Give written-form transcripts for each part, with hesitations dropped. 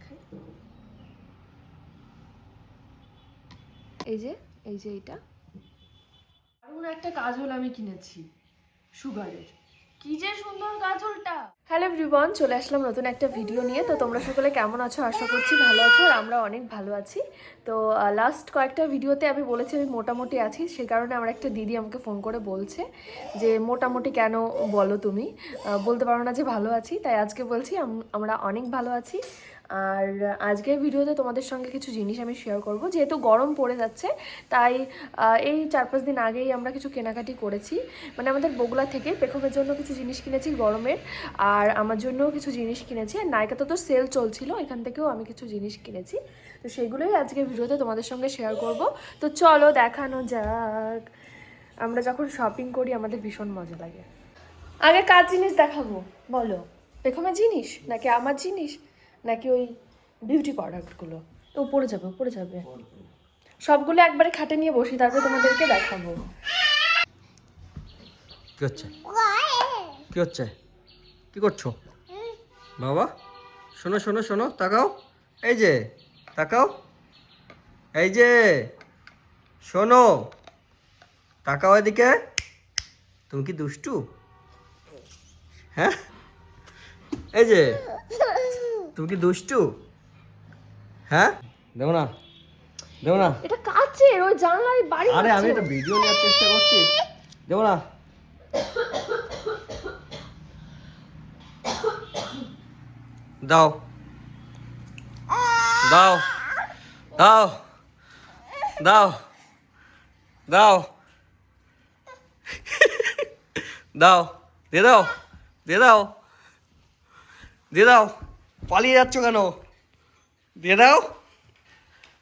দেখাই। এই যে এইটা দারুণ একটা কাজল আমি কিনেছি সুগারের। কি যে সুন্দর কাজলটা। হ্যালো এভরিওয়ান, চলে আসলাম নতুন একটা ভিডিও নিয়ে। তো তোমরা সকলে কেমন আছো? আশা করছি ভালো আছো, আর আমরা অনেক ভালো আছি। তো লাস্ট কয়েকটা ভিডিওতে আমি বলেছি আমি মোটামুটি আছি, সেই কারণে আমার একটা দিদি আমাকে ফোন করে বলছে যে মোটামুটি কেন বলো তুমি, বলতে পারো না যে ভালো আছি। তাই আজকে বলছি আমরা অনেক ভালো আছি। আর আজকের ভিডিওতে তোমাদের সঙ্গে কিছু জিনিস আমি শেয়ার করব, যেহেতু গরম পড়ে যাচ্ছে। তাই এই 4-5 দিন আগেই আমরা কিছু কেনাকাটি করেছি, মানে আমাদের বগুড়া থেকে পেখমের জন্য কিছু জিনিস কিনেছি গরমের, আর আমার জন্যও কিছু জিনিস কিনেছি। আর নাইকাতে তো সেল চলছিল, এখান থেকেও আমি কিছু জিনিস কিনেছি। তো সেগুলোই আজকের ভিডিওতে তোমাদের সঙ্গে শেয়ার করব। তো চলো দেখানো যাক। আমরা যখন শপিং করি আমাদের ভীষণ মজা লাগে। আগে কার জিনিস দেখাবো বলো? পেখমের জিনিস নাকি আমার জিনিস নাকি ওই বিউটি প্রোডাক্টগুলো? উপরে যাবে, উপরে যাবে। সবগুলো একবারে খাটে নিয়ে বসি, তারপর তোমাদেরকে দেখাবো। কি হচ্ছে? কি হচ্ছে? কি করছো বাবা? শোনো শোনো শোনো, তাকাও। এই যে তাকাও, এই যে শোনো, তাকাও এদিকে। তুমি কি দুষ্টু? হ্যাঁ, এই যে তুমি কি দুষ্টু? হ্যাঁ, দেবো না, দেবো না। এটা কাচের, ওই জানলায় বাড়ি। আরে আমি একটা ভিডিও নেওয়ার চেষ্টা করছি, দেবো না। দাও দাও দাও দাও দাও দাও, দিয়ে দাও, দিয়ে দাও, দিয়ে দাও। পালিয়ে যাচ্ছ কেন? দিয়ে দাও,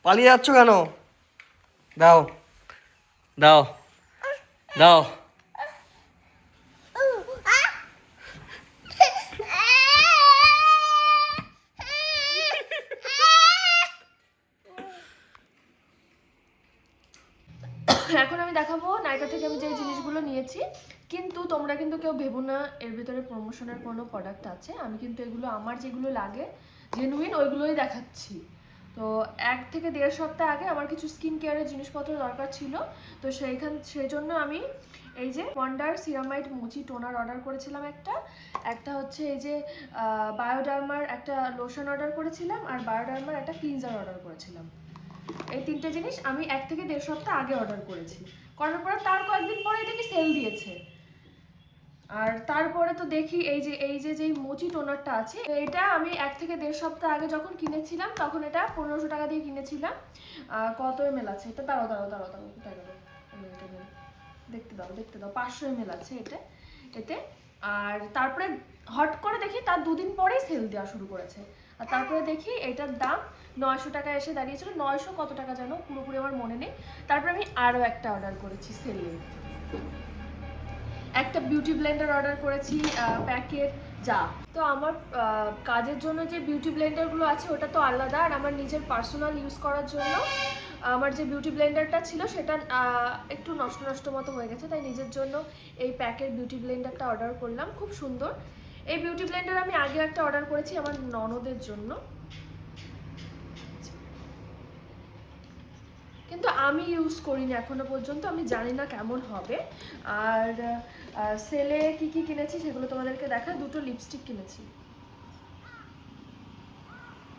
পালিয়ে যাচ্ছ কেন? দাও দাও দাও। এখন আমি দেখাবো নাইকা থেকে আমি যে জিনিসগুলো নিয়েছি। কিন্তু তোমরা কিন্তু কেউ ভেবো না এর ভিতরে প্রমোশনের কোনো প্রোডাক্ট আছে। আমি কিন্তু এগুলো আমার যেগুলো লাগে জেনুইন ওইগুলোই দেখাচ্ছি। তো 1 থেকে 1.5 সপ্তাহ আগে আমার কিছু স্কিন কেয়ারের জিনিসপত্র দরকার ছিল। তো সেই জন্য আমি এই যে ওয়ান্ডার সিরামাইড মুচি টোনার অর্ডার করেছিলাম একটা হচ্ছে এই যে বায়োডার্মার একটা লোশন অর্ডার করেছিলাম, আর বায়োডার্মার একটা ক্লিনজার অর্ডার করেছিলাম। এই 3টে জিনিস আমি 1 থেকে 1.5 সপ্তাহ আগে অর্ডার করেছি। করার পরে তার কয়েকদিন পরে দেখি সেল দিয়েছে। আর তারপরে তো দেখি যেই মোচি টোনারটা আছে, এটা আমি 1 থেকে 1.5 সপ্তাহ আগে যখন কিনেছিলাম তখন এটা 1500 টাকা দিয়ে কিনেছিলাম। কত এমএল আছে এটা? দাঁড়াও কোথায় গেল? দেখতে দাও 500 এমএল আছে এতে। আর তারপরে হট করে দেখি তার 2 দিন পরেই সেল দেওয়া শুরু করেছে। আর তারপরে দেখি এটার দাম 900 টাকা এসে দাঁড়িয়েছিল। 900 কত টাকা যেন পুরোপুরি আমার মনে নেই। তারপরে আমি আরও একটা অর্ডার করেছি সেলে, একটা বিউটি ব্লেন্ডার অর্ডার করেছি প্যাকেট যা। তো আমার কাজের জন্য যে বিউটি ব্লেন্ডারগুলো আছে ওটা তো আলাদা, আর আমার নিজের পার্সোনাল ইউজ করার জন্য আমার যে বিউটি ব্লেন্ডারটা ছিল সেটা একটু নষ্ট মতো হয়ে গেছে। তাই নিজের জন্য এই প্যাকের বিউটি ব্লেন্ডারটা অর্ডার করলাম, খুব সুন্দর। এই বিউটি ব্লেন্ডার আমি আগে একটা অর্ডার করেছি আমার ননদের জন্য, কিন্তু আমি ইউজ করিনি এখনো পর্যন্ত, আমি জানি না কেমন হবে। আর সেলে কি কি কিনেছি সেগুলো তোমাদেরকে দেখা। 2টো লিপস্টিক কিনেছি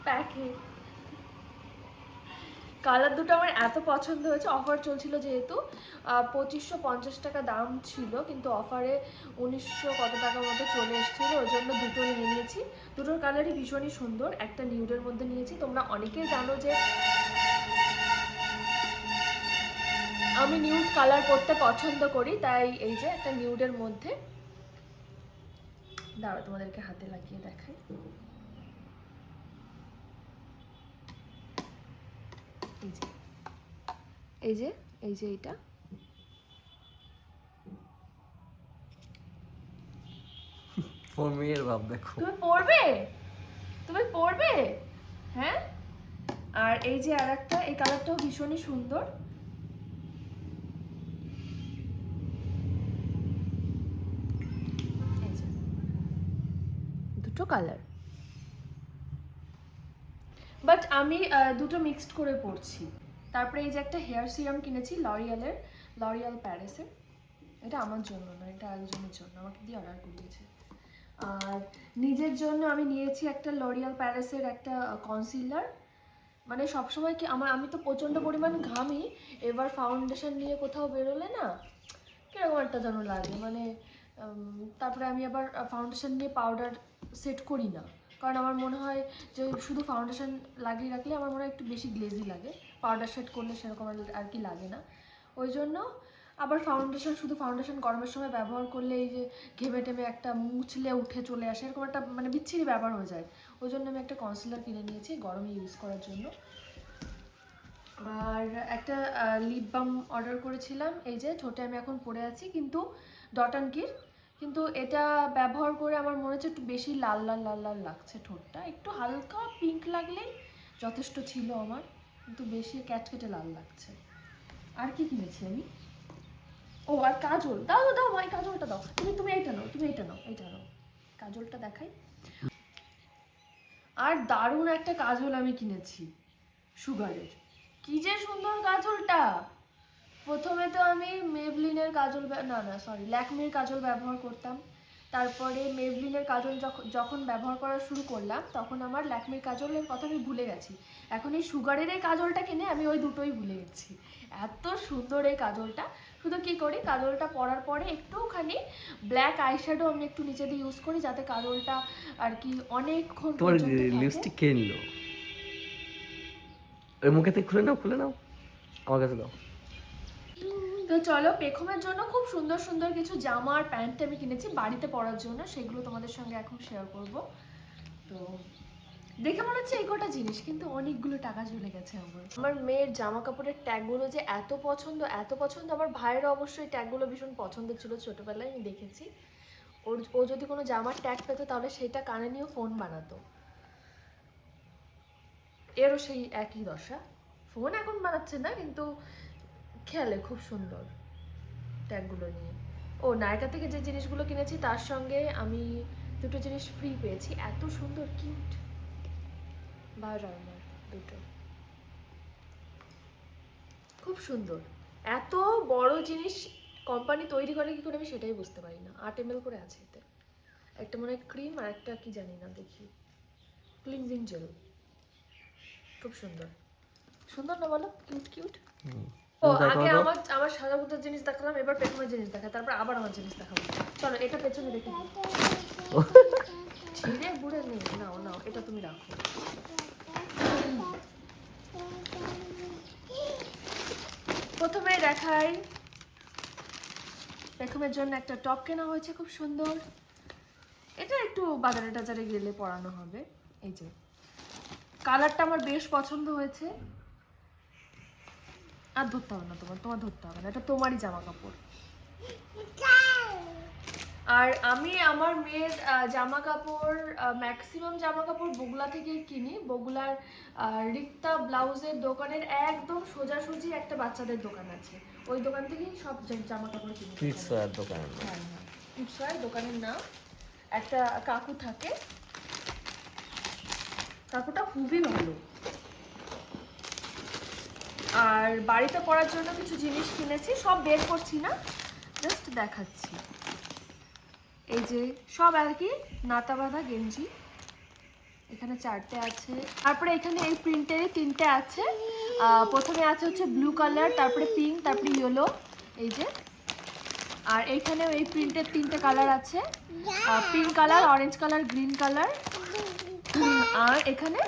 প্যাকে, কালার দুটো আমার এত পছন্দ হয়েছে। অফার চলছিল যেহেতু 2550 টাকা দাম ছিল, কিন্তু অফারে 1900 কত টাকার মতো চলে এসেছিলো, ওই জন্য দুটো নিয়ে নিয়েছি। দুটোর কালারই ভীষণই সুন্দর। একটা নিউডের মধ্যে নিয়েছি, তোমরা অনেকেই জানো যে আমি নিউড কালার পরতে পছন্দ করি, তাই এই যে একটা নিউডের মধ্যে। দাঁড়াও তোমাদেরকে হাতে লাগিয়ে দেখাই। এই যে এইটা মেয়ের ভাব দেখো। তুমি পরবে হ্যাঁ। আর এই যে আরেকটা, এই কালারটাও ভীষণই সুন্দর। এই যে দুটো কালার। বাট আমি দুটো মিক্সড করে পরছি। তারপরে এই যে একটা হেয়ার সিরাম কিনেছি লরিয়াল প্যারিসের। এটা আমার জন্য না, এটা একজনের জন্য, আমাকে দিয়ে অর্ডার করিয়েছে। আর নিজের জন্য আমি নিয়েছি একটা লরিয়াল প্যারিসের একটা কনসিলার। মানে সবসময় কি আমি তো প্রচণ্ড পরিমাণ ঘামি, এবার ফাউন্ডেশন নিয়ে কোথাও বেরোলে না কীরকম একটা যেন লাগে, মানে তারপরে আমি আবার ফাউন্ডেশন নিয়ে পাউডার সেট করি না, কারণ আমার মনে হয় যে শুধু ফাউন্ডেশন লাগিয়ে রাখলে আমার মনে হয় একটু বেশি গ্লেজি লাগে, পাউডার সেট করলে সেরকম আর কি লাগে না। ওই জন্য আবার শুধু ফাউন্ডেশন গরমের সময় ব্যবহার করলে এই যে ঘেমে টেমে একটা মুছলে উঠে চলে আসে, এরকম একটা মানে বিচ্ছিরি ব্যবহার হয়ে যায়। ওই জন্য আমি একটা কনসিলার কিনে নিয়েছি গরমে ইউজ করার জন্য। আর একটা লিপ বাম অর্ডার করেছিলাম, এই যে ঠোঁটে আমি এখন পরে আছি, কিন্তু ডট অ্যান্ড কির, কিন্তু এটা ব্যবহার করে আমার মনে হচ্ছে একটু বেশি লাল লাল লাল লাল লাগছে ঠোঁটটা, একটু হালকা পিঙ্ক লাগলেই যথেষ্ট ছিল আমার, কিন্তু বেশি ক্যাটকেটে লাল লাগছে। আর কি কিনেছি আমি, ও আর কাজল, দাও দাও ভাই কাজলটা দাও, তুমি এইটা নাও, এইটা নাও, কাজলটা দেখাই। আর দারুণ একটা কাজল আমি কিনেছি সুগারের, কি যে সুন্দর কাজলটা। প্রথমে তো আমি মেবলিনের কাজল ল্যাকমির কাজল ব্যবহার করতাম, তারপরে মেবলিনের কাজল যখন ব্যবহার করা শুরু করলাম তখন আমার ল্যাকমির কাজলের কথা আমি ভুলে গেছি। এখন এই সুগারের এই কাজলটা কিনে আমি ওই দুটোই ভুলে গেছি। এত সুন্দর এই কাজলটা। শুধু কি করি, কাজলটা পরার পরে একটুখানি ব্ল্যাক আইশ্যাডো আমি একটু নিচে দিয়ে ইউজ করি, যাতে কাজলটা আর কি অনেকক্ষণ পর্যন্ত থাকে। লিপস্টিক কে নিল? ওই মুখে থেকে খুলে নাও আমার কাছে দাও। তো চলো, পেখমের জন্য খুব সুন্দর সুন্দর কিছু জামা আর প্যান্ট আমি কিনেছি বাড়িতে পরার জন্য, সেগুলো তোমাদের সঙ্গে এখন শেয়ার করব। তো দেখে মনে হচ্ছে এই কটা জিনিস, কিন্তু অনেকগুলো টাকা চলে গেছে আমার মেয়ের জামা কাপড়ের ট্যাগগুলো যে এত পছন্দ। আমার ভাইয়ের অবশ্যই ট্যাগগুলো ভীষণ পছন্দ ছিল, ছোটোবেলায় আমি দেখেছি। ও যদি কোনো জামার ট্যাগ পেতো তাহলে সেটা কানে নিয়েও ফোন বানাতো। এরও সেই একই দশা, ফোন এখন বানাচ্ছে না কিন্তু খেলে খুব সুন্দর ট্যাগগুলো নিয়ে। ও নায়কা থেকে যে জিনিসগুলো কিনেছি তার সঙ্গে আমি দুটো জিনিস ফ্রি পেয়েছি, এত সুন্দর কিউট বার আর্মার দুটো, খুব সুন্দর। এত বড় জিনিস কোম্পানি তৈরি করে কি করে আমি সেটাই বুঝতে পারি না। 8 ml করে আছে এতে, একটা মনে হয় ক্রিম আর একটা কি জানি না, দেখি ক্লিনজিং জেল, খুব সুন্দর না বলো, কিউট। ও আগে আমার সাজাগুজার জিনিস দেখালাম, এবার পেছনের জিনিস দেখা, তারপর আবার আমার জিনিস দেখাবো। চলো এটা পেছনে দেখে ছিঁড়ে বুড়ে নেই, নাও এটা তুমি রাখো। প্রথমে দেখাই পেখমের জন্য একটা টপ কেনা হয়েছে খুব সুন্দর, এটা একটু বাজারে টাজারে গেলে পরানো হবে। এই যে কালারটা আমার বেশ পছন্দ হয়েছে। আর ধরতে হবে না, তোমার ধরতে হবে না, এটা তোমারই জামা কাপড়। আর আমি আমার মেয়ের জামা কাপড় ম্যাক্সিমাম জামা কাপড় বগুলা থেকে কিনি। বগুলার রিক্তা ব্লাউজের দোকানের একদম সোজাসুজি একটা বাচ্চাদের দোকান আছে, ওই দোকান থেকেই সব জামা কাপড় কিনি। হ্যাঁ দোকানের নাম। একটা কাকু থাকে, কাকুটা খুবই ভালো। আর বাড়িতে পরার জন্য কিছু জিনিস কিনেছি, সব বের করছি না, জাস্ট দেখাচ্ছি। এই যে সব আর কি নাতা বাঁধা গেঞ্জি, এখানে 4টে আছে। তারপরে এখানে এই প্রিন্টের 3টে আছে। প্রথমে আছে হচ্ছে ব্লু কালার, তারপরে পিঙ্ক, তারপরে ইয়েলো, এই যে। আর এইখানে এই প্রিন্টের 3টে কালার আছে, pink colour, orange colour, green colour. আর এখানে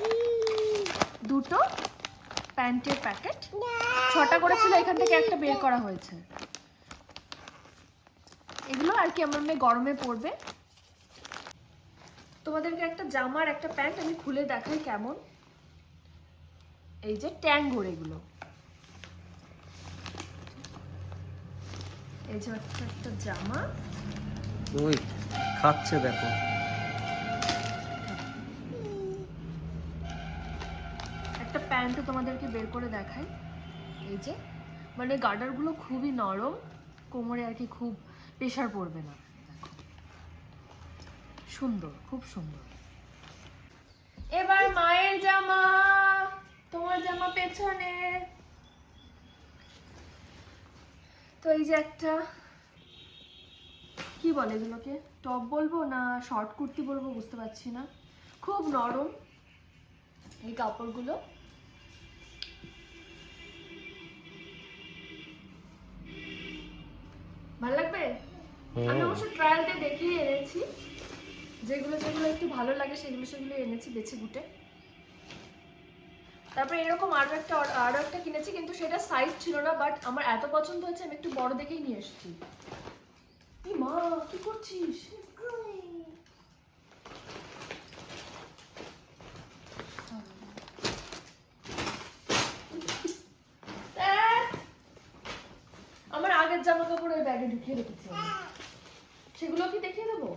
দুটো প্যান্টের প্যাকেট, 6টা করেছিল, এখান থেকে একটা বের করা হয়েছে। এগুলো আর কি আমার মেয়ে গরমে পরবে। তোমাদেরকে একটা জামার একটা প্যান্ট আমি খুলে দেখাই কেমন। এই যে ট্যাঙ্গোর এগুলো, এই যে একটা জামা, ওই খাচ্ছে দেখো। একটা প্যান্টও তোমাদেরকে বের করে দেখাই। এই যে মানে গার্ডারগুলো খুবই নরম, কোমরে আর কি খুব প্রেশার পড়বে না, সুন্দর, খুব সুন্দর। এবার মায়ের জামা। জামা পেছনে। তো এই যে একটা, কি বলে এগুলোকে, টপ বলবো না শর্ট কুর্তি বলবো বুঝতে পারছি না, খুব নরম এই কাপড়গুলো। ভালো লাগবে? আমি অবশ্য ট্রায়াল দিয়ে দেখিয়ে এনেছি, যেগুলো যেগুলো একটু ভালো লাগে সেগুলো সেগুলো এনেছি বেছে গুটে। তারপরে এরকম আরো একটা কিনেছি, কিন্তু সেটা সাইজ ছিল না, বাট আমার এত পছন্দ হয়েছে আমি একটু বড় দেখেই নিয়ে এসেছি। মা কি করছিস? আমার আগের জামা কাপড় ওই ব্যাগে ঢুকিয়ে রেখেছি, সেগুলো কি দেখিয়ে দেবো?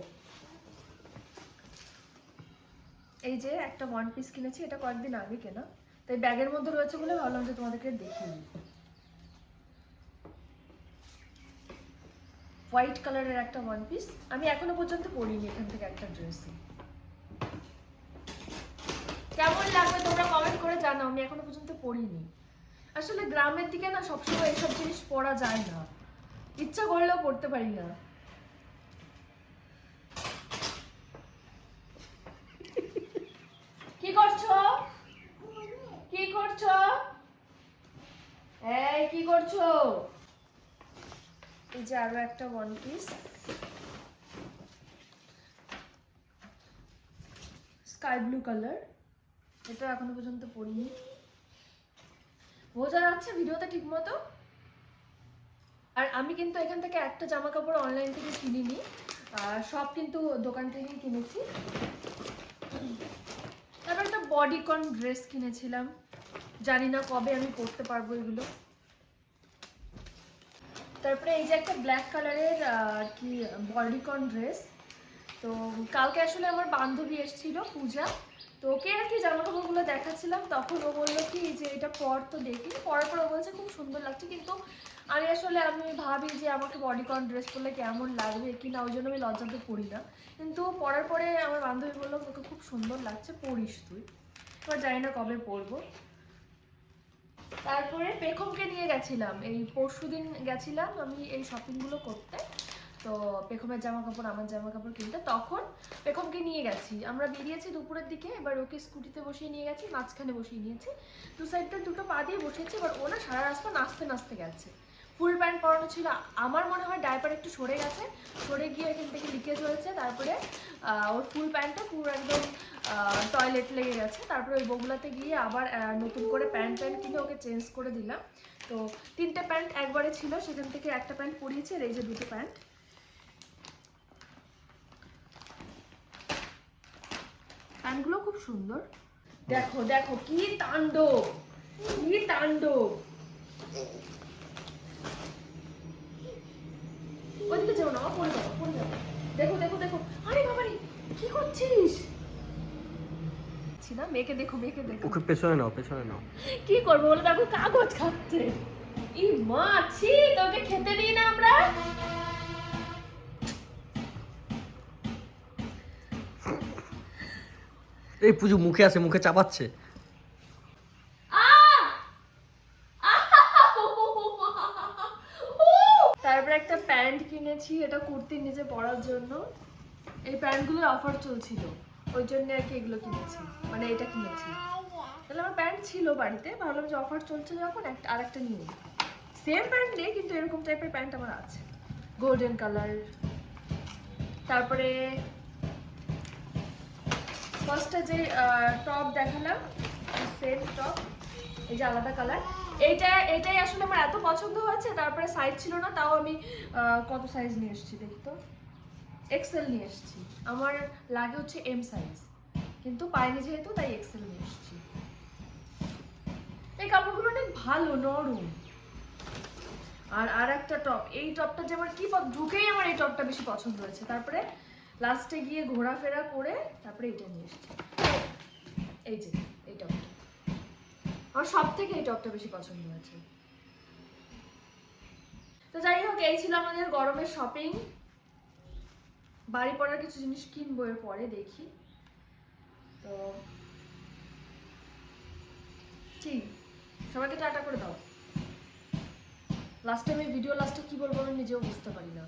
এই যে একটা ওয়ান পিস কিনেছি, এটা কয়েকদিন আগে কেনা, তাই ব্যাগের মধ্যে রয়েছে বলে ভাবলাম যে তোমাদেরকে দেখিয়ে দিই। হোয়াইট কালারের একটা ওয়ান পিস, আমি এখনো পর্যন্ত পরিনি এখান থেকে একটা ড্রেসই। কেমন লাগবে তোমরা কমেন্ট করে জানাও, আমি এখনো পর্যন্ত পরিনি। আসলে গ্রামের দিকে না সবসময় এইসব জিনিস পরা যায় না, ইচ্ছা করলেও পড়তে পারি না। কি করছো? কি করছো? এই কি করছো? এই যে আরো একটা one piece, sky blue colour, এটা এখনো পর্যন্ত পরিনি। বোঝা যাচ্ছে ভিডিওতে ঠিক মতো? আর আমি কিন্তু এখান থেকে একটা জামা কাপড় অনলাইন থেকে কিনিনি, সব কিন্তু দোকান থেকেই কিনেছি। তারপর একটা বডিকন ড্রেস কিনেছিলাম, জানি না কবে আমি পরতে পারবো এগুলো। তারপরে এই যে একটা ব্ল্যাক কালারের কি বডিকন ড্রেস, তো কালকে আসলে আমার বান্ধবী এসেছিল পূজা, তো ওকে আর কি জামা কাপড়গুলো দেখাচ্ছিলাম, তখন ও বললো কি যে এটা পর, তো দেখি পরার পর ও বলছে খুব সুন্দর লাগছে, কিন্তু আমি ভাবি যে আমাকে বডিকন ড্রেস পরলে কেমন লাগবে কি না, ওই জন্য আমি লজ্জাতে পরি না, কিন্তু পরার পরে আমার বান্ধবী বললো তোকে খুব সুন্দর লাগছে, পরিস তুই। এবার জানি না কবে পরবো। তারপরে পেখমকে নিয়ে গেছিলাম, এই পরশুদিন গেছিলাম আমি এই শপিংগুলো করতে, তো পেখমের জামা কাপড় আমার জামা কাপড় কিনতে, তখন পেখমকে নিয়ে গেছি, আমরা বেরিয়েছি দুপুরের দিকে, এবার ওকে স্কুটিতে বসিয়ে নিয়ে গেছি, মাঝখানে বসিয়ে নিয়েছি, দু সাইডটা দুটো পা দিয়ে বসিয়েছি, এবার ও না সারা রাস্তা নাচতে নাচতে গেছে। ফুল প্যান্ট পরানো ছিল, আমার মনে হয় ডাইপার একটু সরে গেছে, সরে গিয়ে এখান থেকে লিকেজ হয়েছে, তারপরে ওর ফুল প্যান্টটা পুরো একদম টয়লেট লেগে গেছে, তারপরে ওই বগুলাতে গিয়ে আবার নতুন করে প্যান্ট কিনে ওকে চেঞ্জ করে দিলাম। তো 3টে প্যান্ট একবারে ছিল, সেখান থেকে একটা প্যান্ট পরিয়েছে, আর এই যে 2টো প্যান্ট। প্যান্টগুলো খুব সুন্দর, দেখো দেখো কি তাণ্ডব, কি তাণ্ডব। ওইদিকে যাও না, পড়ে যাবো পড়ে যাবো। দেখো দেখো দেখো, আরে বাবারে কি করছিস? না মেয়েকে দেখো, মেয়েকে দেখো, ওকে পেছনে নাও, পেছনে নাও। কি করবো বলো, দেখো কাগজ খাচ্ছে। ই মা, ছি, তোকে খেতে দিই না আমরা। এই পুজো মুখে আছে, মুখে চাপাচ্ছে। তারপরে একটা প্যান্ট কিনেছি, এটা কুর্তির নিচে পরার জন্য, এই প্যান্টগুলোর অফার চলছিল, ওই জন্য আর কি এগুলো কিনেছি, মানে এটা কিনেছি। তাহলে আমার প্যান্ট ছিল বাড়িতে, ভাবলাম যে অফার চলছে যখন আর একটা নিয়ে নিই। সেম প্যান্ট নেই, কিন্তু এরকম টাইপের প্যান্ট আমার আছে, গোল্ডেন কালার। তারপরে ফার্স্টে যে টপ দেখালাম, সেম টপ, এই যে আলাদা কালার, এটাই আসলে আমার এত পছন্দ হয়েছে, তারপরে সাইজ ছিল না, তাও আমি কত সাইজ নিয়ে এসেছি দেখি তো, এক্সেল নিয়ে এসেছি, আমার লাগে হচ্ছে এম সাইজ, কিন্তু পাইনি যেহেতু তাই এক্সেল নিয়ে এসেছি। এই কাপড়গুলো অনেক ভালো, নরম। আর একটা টপ, এই টপটা যে আমার কি ঢুকেই আমার এই টপটা বেশি পছন্দ হয়েছে, তারপরে লাস্টে গিয়ে ঘোরাফেরা করে তারপরে এটা নিয়ে এসেছি, এই যে এই টপটা, আমার সব থেকে এই টপটা বেশি পছন্দ হয়েছে। তো যাই হোক, এই ছিল আমাদের গরমের শপিং। বাড়ি পড়ার কিছু জিনিস কিনবো এর পরে, দেখি। তো ঠিক সবাইকে টাটা করে দাও। লাস্টে আমি ভিডিও লাস্টে কি বলবো আমি নিজেও বুঝতে পারি না।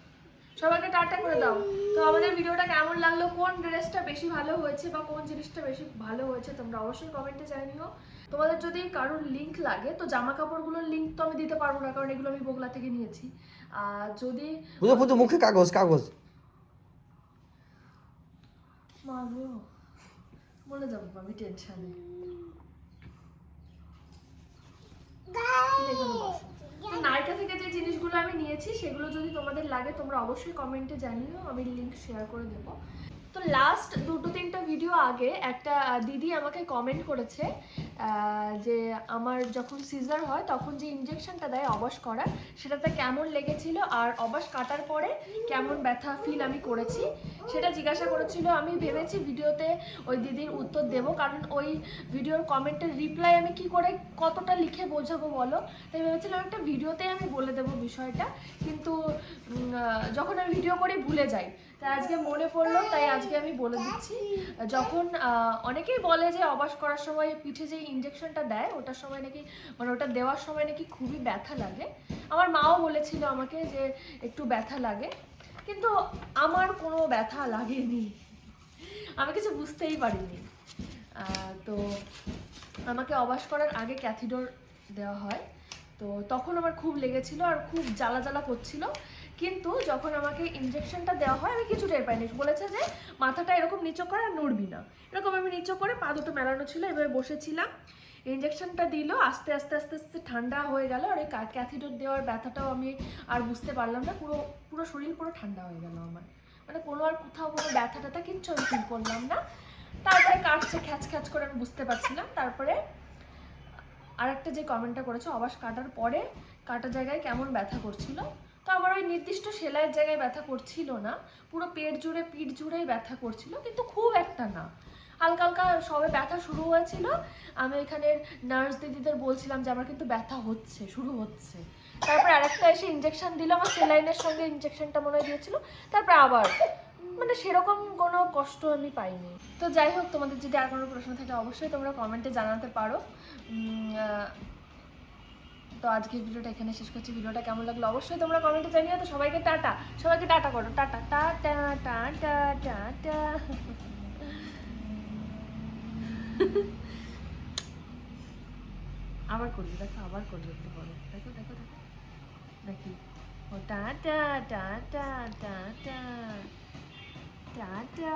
সবাইকে টাটা করে দাও। তো আমাদের ভিডিওটা কেমন লাগলো, কোন ড্রেসটা বেশি ভালো হয়েছে বা কোন জিনিসটা বেশি ভালো হয়েছে তোমরা অবশ্যই কমেন্টে জানিও। তোমাদের যদি কারোর লিঙ্ক লাগে তো জামা কাপড়গুলোর লিঙ্ক তো আমি দিতে পারবো না, কারণ এগুলো আমি বগলা থেকে নিয়েছি। আর যদি পুজো পুজো মুখে কাগজ কাগজ। মা গো, বলে যাবো আমি টেনশনে। নাইকা থেকে যে জিনিসগুলো আমি নিয়েছি সেগুলো যদি তোমাদের লাগে তোমরা অবশ্যই কমেন্টে জানিও, আমি লিংক শেয়ার করে দেবো। তো লাস্ট 2-3টা ভিডিও আগে একটা দিদি আমাকে কমেন্ট করেছে যে আমার যখন সিজার হয় তখন যে ইনজেকশনটা দেয় অবশ করার, সেটাতে কেমন লেগেছিল আর অবশ কাটার পরে কেমন ব্যথা ফিল আমি করেছি সেটা জিজ্ঞাসা করেছিল। আমি ভেবেছি ভিডিওতে ওই দিদির উত্তর দেব, কারণ ওই ভিডিওর কমেন্টের রিপ্লাই আমি কি করে কতটা লিখে বোঝাবো বলো, তাই ভেবেছিলাম একটা ভিডিওতে আমি বলে দেবো বিষয়টা, কিন্তু যখন আমি ভিডিও করি ভুলে যাই, তাই আজকে মনে পড়লো, তাই আজকে আমি বলে দিচ্ছি। যখন অনেকেই বলে যে অবাস করার সময় পিঠে যে ইনজেকশনটা দেয় ওটার সময় নাকি, মানে ওটা দেওয়ার সময় নাকি খুবই ব্যথা লাগে। আমার মাও বলেছিল আমাকে যে একটু ব্যথা লাগে, কিন্তু আমার কোনো ব্যথা লাগেনি, আমি কিছু বুঝতেই পারিনি। তো আমাকে অবাস করার আগে ক্যাথিডোর দেওয়া হয়, তো তখন আমার খুব লেগেছিল আর খুব জ্বালা জ্বালা করছিল, কিন্তু যখন আমাকে ইনজেকশনটা দেওয়া হয় আমি কিছু টের পাইনি। বলেছে যে মাথাটা এরকম নিচু করে আর নড়বি না, এরকম আমি নিচু করে পা দুটো মেলানো ছিল, এভাবে বসেছিলাম। ইনজেকশনটা দিল, আস্তে আস্তে আস্তে আস্তে ঠান্ডা হয়ে গেল, আর এই ক্যাথিডোর দেওয়ার ব্যথাটাও আমি আর বুঝতে পারলাম না, পুরো পুরো শরীর পুরো ঠান্ডা হয়ে গেল আমার, মানে কোনো আর কোথাও কোনো ব্যথা ট্যাথা কিচ্ছু আমি ফিল করলাম না। তারপরে কাটছে খ্যাচ খ্যাচ করে আমি বুঝতে পারছিলাম। তারপরে আরেকটা যে কমেন্টটা করেছে অবাস কাটার পরে কাটা জায়গায় কেমন ব্যথা করছিল, তো আমার ওই নির্দিষ্ট সেলাইয়ের জায়গায় ব্যথা করছিল না, পুরো পেট জুড়ে পিঠ জুড়েই ব্যথা করছিল, কিন্তু খুব একটা না, হালকা হালকা সবে ব্যথা শুরু হয়েছিল। আমি এখানের নার্স দিদিদের বলছিলাম যে আমার কিন্তু ব্যথা হচ্ছে, শুরু হচ্ছে। তারপর আরেকটা এসে ইনজেকশন দিল, আমার সেলাইনের সঙ্গে ইনজেকশনটা মনে হয় দিয়েছিল, তারপর আবার মানে সেরকম কোনো কষ্ট আমি পাইনি। তো যাই হোক, তোমাদের যদি আর কোনো প্রশ্ন থাকে অবশ্যই তোমরা কমেন্টে জানাতে পারো। তো আজকের ভিডিওটা এখানে শেষ করছি। ভিডিওটা কেমন লাগলো অবশ্যই তোমরা কমেন্টে জানিও। তো সবাইকে টাটা, সবাইকে টাটা করো, টাটা টাটা টাটা টাটা। আবার করবি, দেখো আবার করবি একটু পরে, দেখো দেখো দেখো দেখি। ও টাটা টাটা টাটা টাটা।